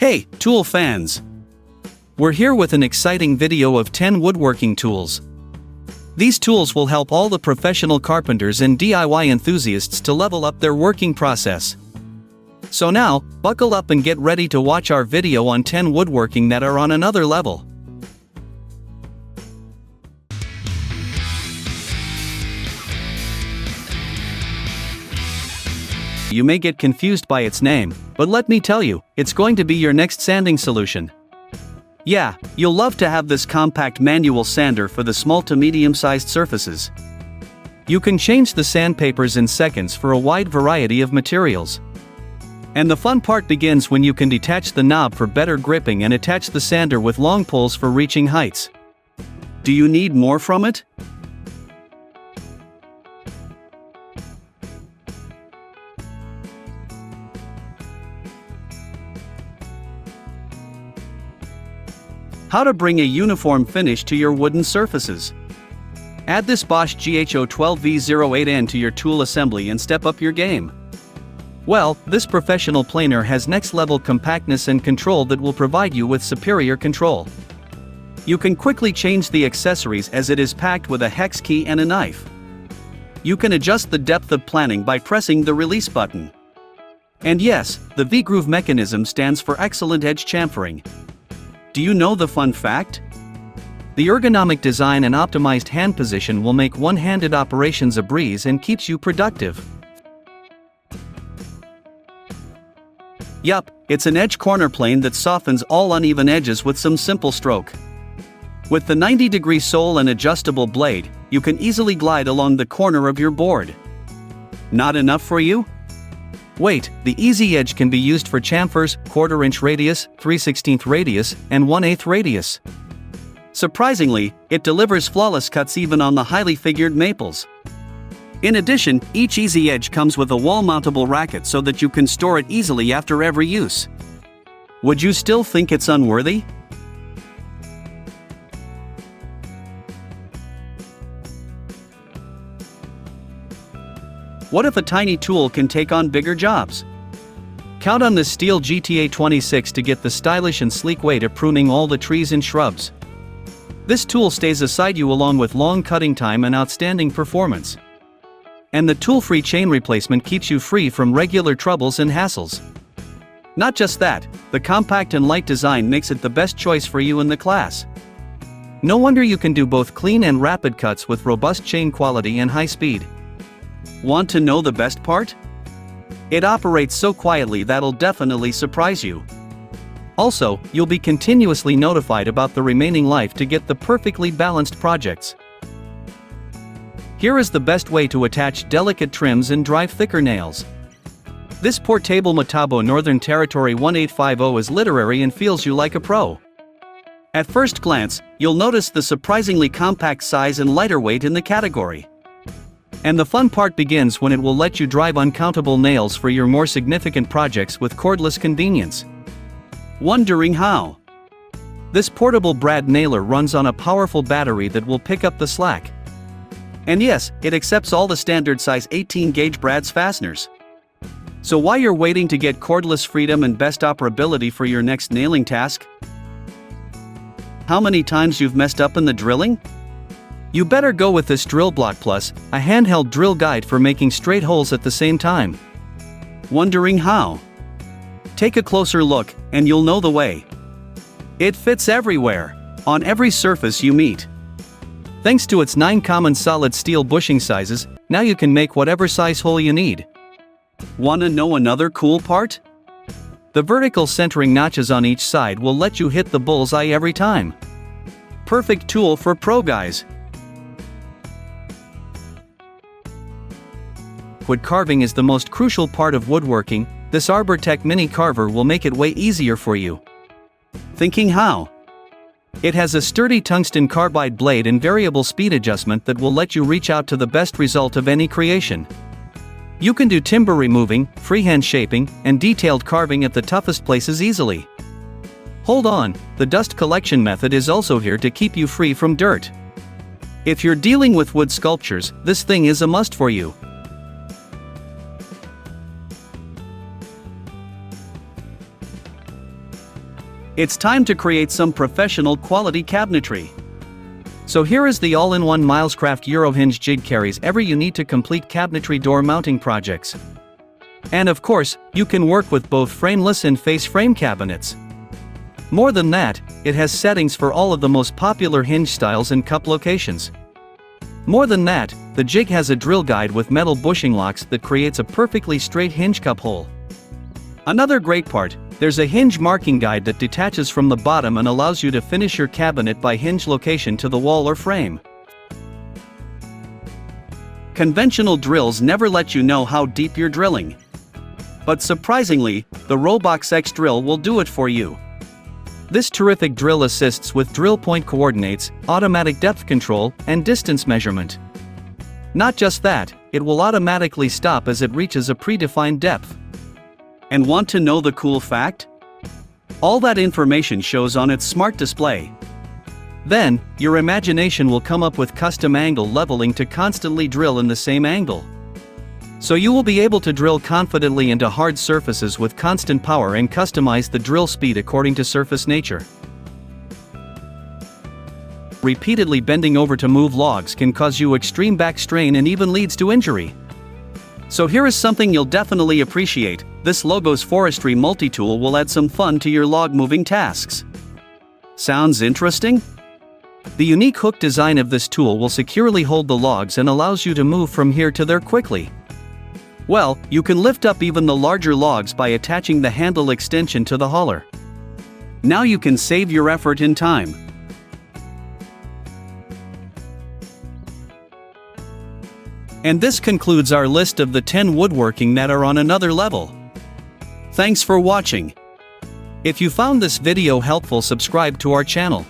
Hey, tool fans! We're here with an exciting video of 10 woodworking tools. These tools will help all the professional carpenters and DIY enthusiasts to level up their working process. So now, buckle up and get ready to watch our video on 10 woodworking that are on another level. You may get confused by its name, but let me tell you, it's going to be your next sanding solution. Yeah, you'll love to have this compact manual sander for the small to medium-sized surfaces. You can change the sandpapers in seconds for a wide variety of materials. And the fun part begins when you can detach the knob for better gripping and attach the sander with long poles for reaching heights. Do you need more from it? How to bring a uniform finish to your wooden surfaces. Add this Bosch GH012V08N to your tool assembly and step up your game. Well, this professional planer has next-level compactness and control that will provide you with superior control. You can quickly change the accessories as it is packed with a hex key and a knife. You can adjust the depth of planing by pressing the release button. And yes, the V-groove mechanism stands for excellent edge chamfering. Do you know the fun fact? The ergonomic design and optimized hand position will make one-handed operations a breeze and keeps you productive. Yup, it's an edge corner plane that softens all uneven edges with some simple stroke. With the 90-degree sole and adjustable blade, you can easily glide along the corner of your board. Not enough for you? Wait, the easy edge can be used for chamfers, 1/4-inch radius, 3/16 radius, and 1/8 radius. Surprisingly, it delivers flawless cuts even on the highly figured maples. In addition, each easy edge comes with a wall-mountable racket so that you can store it easily after every use. Would you still think it's unworthy? What if a tiny tool can take on bigger jobs? Count on this STIHL GTA26 to get the stylish and sleek weight of pruning all the trees and shrubs. This tool stays aside you along with long cutting time and outstanding performance. And the tool-free chain replacement keeps you free from regular troubles and hassles. Not just that, the compact and light design makes it the best choice for you in the class. No wonder you can do both clean and rapid cuts with robust chain quality and high speed. Want to know the best part? It operates so quietly that'll definitely surprise you. Also, you'll be continuously notified about the remaining life to get the perfectly balanced projects. Here is the best way to attach delicate trims and drive thicker nails. This portable Metabo Northern Territory 1850 is literary and feels you like a pro. At first glance, you'll notice the surprisingly compact size and lighter weight in the category. And the fun part begins when it will let you drive uncountable nails for your more significant projects with cordless convenience. Wondering how? This portable brad nailer runs on a powerful battery that will pick up the slack. And yes, it accepts all the standard size 18-gauge brads fasteners. So while you're waiting to get cordless freedom and best operability for your next nailing task? How many times you've messed up in the drilling? You better go with this DrillBlock Plus, a handheld drill guide for making straight holes at the same time. Wondering how? Take a closer look, and you'll know the way. It fits everywhere, on every surface you meet. Thanks to its 9 common solid steel bushing sizes, now you can make whatever size hole you need. Wanna know another cool part? The vertical centering notches on each side will let you hit the bullseye every time. Perfect tool for pro guys. Wood carving is the most crucial part of woodworking. This Arbortech mini carver will make it way easier for you. Thinking how? It has a sturdy tungsten carbide blade and variable speed adjustment that will let you reach out to the best result of any creation. You can do timber removing, freehand shaping, and detailed carving at the toughest places easily. Hold on, the dust collection method is also here to keep you free from dirt. If you're dealing with wood sculptures, this thing is a must for you. It's time to create some professional quality cabinetry. So here is the all-in-one Milescraft EuroHingeJig, carries everything you need to complete cabinetry door mounting projects. And of course, you can work with both frameless and face frame cabinets. More than that, it has settings for all of the most popular hinge styles and cup locations. More than that, the jig has a drill guide with metal bushing locks that creates a perfectly straight hinge cup hole. Another great part, there's a hinge marking guide that detaches from the bottom and allows you to finish your cabinet by hinge location to the wall or frame. Conventional drills never let you know how deep you're drilling. But surprisingly, the Robox xDrill will do it for you. This terrific drill assists with drill point coordinates, automatic depth control, and distance measurement. Not just that, it will automatically stop as it reaches a predefined depth. And want to know the cool fact? All that information shows on its smart display. Then, your imagination will come up with custom angle leveling to constantly drill in the same angle. So you will be able to drill confidently into hard surfaces with constant power and customize the drill speed according to surface nature. Repeatedly bending over to move logs can cause you extreme back strain and even leads to injury. So here is something you'll definitely appreciate: this LogOX Forestry MultiTool will add some fun to your log moving tasks. Sounds interesting? The unique hook design of this tool will securely hold the logs and allows you to move from here to there quickly. Well, you can lift up even the larger logs by attaching the handle extension to the hauler. Now you can save your effort and time. And this concludes our list of the 10 woodworking that are on another level. Thanks for watching. If you found this video helpful, subscribe to our channel.